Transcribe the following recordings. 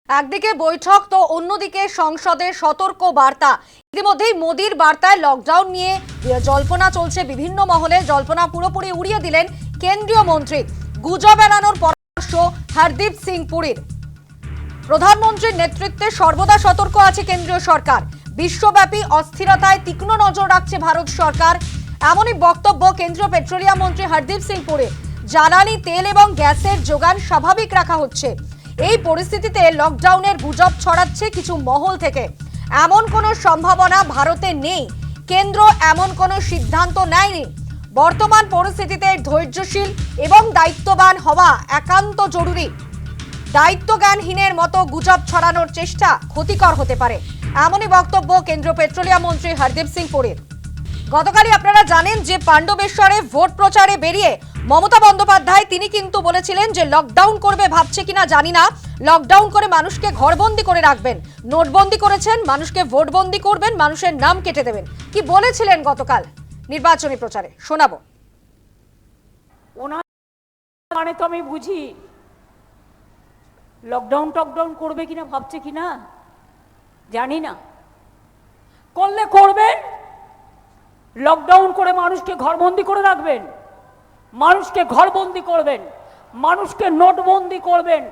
একদিকে বৈঠক তো অন্যদিকে সংসদের সতর্ক বার্তা। ইতিমধ্যেই মোদির বার্তায় লকডাউন নিয়ে জল্পনা চলছে বিভিন্ন মহলে। জল্পনা পুরোপুরি উড়িয়ে দিলেন কেন্দ্রীয় মন্ত্রী। গুজব এড়ানোর পরামর্শ হরদীপ সিং পুরীর। প্রধানমন্ত্রীর নেতৃত্বে সর্বদা সতর্ক আছে কেন্দ্রীয় সরকার। বিশ্বব্যাপী অস্থিরতায় তীক্ষ্ণ নজর রাখছে ভারত সরকার, এমনই বক্তব্য কেন্দ্রীয় পেট্রোলিয়াম মন্ত্রী হরদীপ সিং পুরীর। জ্বালানি তেল এবং গ্যাসের যোগান স্বাভাবিক রাখা হচ্ছে। এই পরিস্থিতিতে লকডাউনের গুজব ছড়াচ্ছে কিছু মহল থেকে। এমন কোনো সম্ভাবনা ভারতে নেই, কেন্দ্র এমন কোনো সিদ্ধান্ত নেয়নি। বর্তমান পরিস্থিতিতে ধৈর্যশীল এবং দায়িত্ববান হওয়া একান্ত জরুরি। দায়িত্বজ্ঞানহীনের মতো গুজব ছড়ানোর চেষ্টা ক্ষতিকর হতে পারে, এমনই বক্তব্য কেন্দ্রীয় পেট্রোলিয়াম মন্ত্রী হরদীপ সিং পুরীর। গতকালই আপনারা জানেন যে পাণ্ডবেশ্বরে ভোট প্রচারে বেরিয়ে মমতা বন্দ্যোপাধ্যায় তিনি কিন্তু বলেছিলেন যে লকডাউন করবে ভাবছে কিনা জানি না, লকডাউন করে মানুষকে ঘরবন্দি করে রাখবেন। নোটবন্দি করেছেন, মানুষকে ভোটবন্দি করবেন, মানুষের নাম কেটে দেবেন। কি বলেছিলেন গতকাল নির্বাচনী প্রচারে শোনাবো। ওনার মানে তো আমি বুঝি লকডাউন টকডাউন করবে কিনা ভাবছে কিনা জানি না, করলে করবেন। লকডাউন করে মানুষকে ঘরবন্দি করে রাখবেন, মানুষকে ঘরবন্দি করবেন, মানুষকে নোটবন্দি করবেন,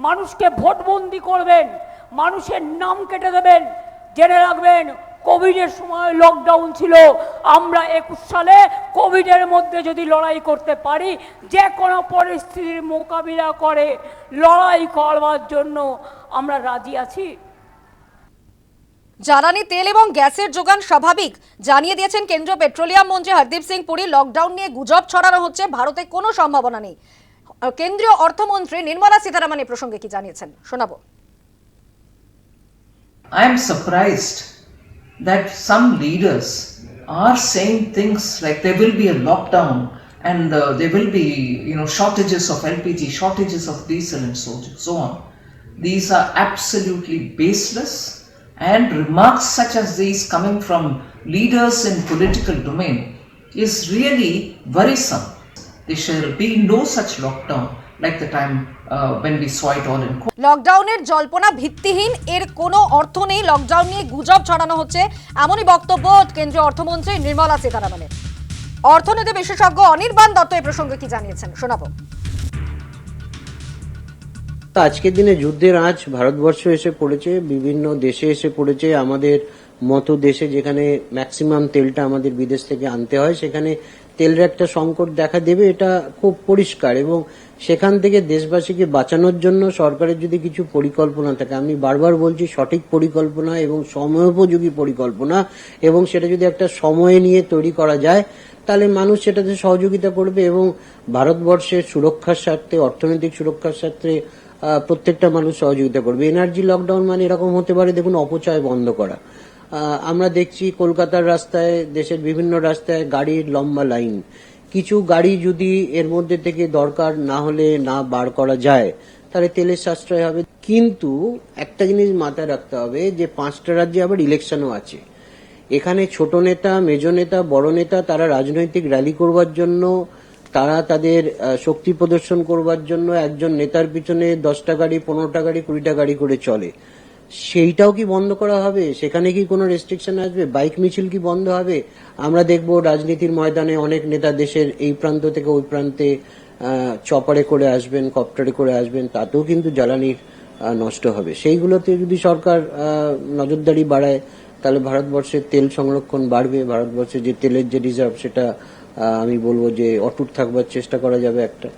মানুষকে ভোটবন্দি করবেন, মানুষের নাম কেটে দেবেন। জেনে রাখবেন কোভিডের সময় লকডাউন ছিল। আমরা 21 সালে কোভিডের মধ্যে যদি লড়াই করতে পারি, যে কোনো পরিস্থিতির মোকাবিলা করে লড়াই করবার জন্য আমরা রাজি আছি। জ্বালানি তেল এবং গ্যাসের যোগান স্বাভাবিক জানিয়ে দিয়েছেন কেন্দ্রীয় পেট্রোলিয়াম মন্ত্রী হরদীপ সিং পুরী। লকডাউন নিয়ে গুজব ছড়ানো হচ্ছে, ভারতে কোনো সম্ভাবনা নেই। কেন্দ্রীয় অর্থমন্ত্রী নির্মলা সীতারামন এই প্রসঙ্গে কি জানিয়েছেন শোনাবো। I am surprised that some leaders are saying things like there will be a lockdown and there will be, shortages of LPG, shortages of diesel and so on. These are absolutely baseless, and remarks such as these coming from leaders in political domain is really worrisome. There shall be no such lockdown like the time when we saw it all in court. লকডাউনের জল্পনা ভিত্তিহীন, এর কোনো অর্থ নেই। Lockdown নিয়ে গুজব ছড়ানো হচ্ছে, এমনই বক্তব্য কেন্দ্রীয় অর্থমন্ত্রী নির্মলা সীতারামনের। অর্থনীতি বিশেষজ্ঞ অনির্বাণ দত্ত এই প্রসঙ্গে কি জানিয়েছেন শোনাবো। আজকের দিনে যুদ্ধের আঁচ ভারতবর্ষ এসে পড়েছে, বিভিন্ন দেশে এসে পড়েছে। আমাদের মতো দেশে যেখানে ম্যাক্সিমাম তেলটা আমাদের বিদেশ থেকে আনতে হয়, সেখানে তেলের একটা সংকট দেখা দেবে, এটা খুব পরিষ্কার। এবং সেখান থেকে দেশবাসীকে বাঁচানোর জন্য সরকারের যদি কিছু পরিকল্পনা থাকে, আমি বারবার বলছি সঠিক পরিকল্পনা এবং সময়োপযোগী পরিকল্পনা, এবং সেটা যদি একটা সময় নিয়ে তৈরি করা যায় তাহলে মানুষ সেটাতে সহযোগিতা করবে। এবং ভারতবর্ষের সুরক্ষার স্বার্থে, অর্থনৈতিক সুরক্ষার স্বার্থে প্রত্যেকটা মানুষ সহযোগিতা করবে। এনার্জি লকডাউন মানে এরকম হতে পারে, দেখুন, অপচয় বন্ধ করা। আমরা দেখছি কলকাতার রাস্তায়, দেশের বিভিন্ন রাস্তায় গাড়ির লম্বা লাইন। কিছু গাড়ি যদি এর মধ্যে থেকে দরকার না হলে না বার করা যায় তাহলে তেলের সাশ্রয় হবে। কিন্তু একটা জিনিস মাথায় রাখতে হবে যে 5টা রাজ্যে আবার ইলেকশনও আছে। এখানে ছোট নেতা, মেজ নেতা, বড় নেতা তারা রাজনৈতিক র্যালি করবার জন্য, তারা তাদের শক্তি প্রদর্শন করবার জন্য একজন নেতার পিছনে 10টা গাড়ি, 15টা গাড়ি, 20টা গাড়ি করে চলে। সেইটাও কি বন্ধ করা হবে? সেখানে কি কোনো রেস্ট্রিকশন আসবে? বাইক মিছিল কি বন্ধ হবে? আমরা দেখব রাজনীতির ময়দানে অনেক নেতা দেশের এই প্রান্ত থেকে ওই প্রান্তে চপারে করে আসবেন, কপ্টারে করে আসবেন, তাতেও কিন্তু জ্বালানির নষ্ট হবে। সেইগুলোতে যদি সরকার নজরদারি বাড়ায় তাহলে ভারতবর্ষের তেল সংরক্ষণ বাড়বে। ভারতবর্ষের যে তেলের যে রিজার্ভ সেটা আমি বলবো যে অটুট থাকবার চেষ্টা করা যাবে একটা।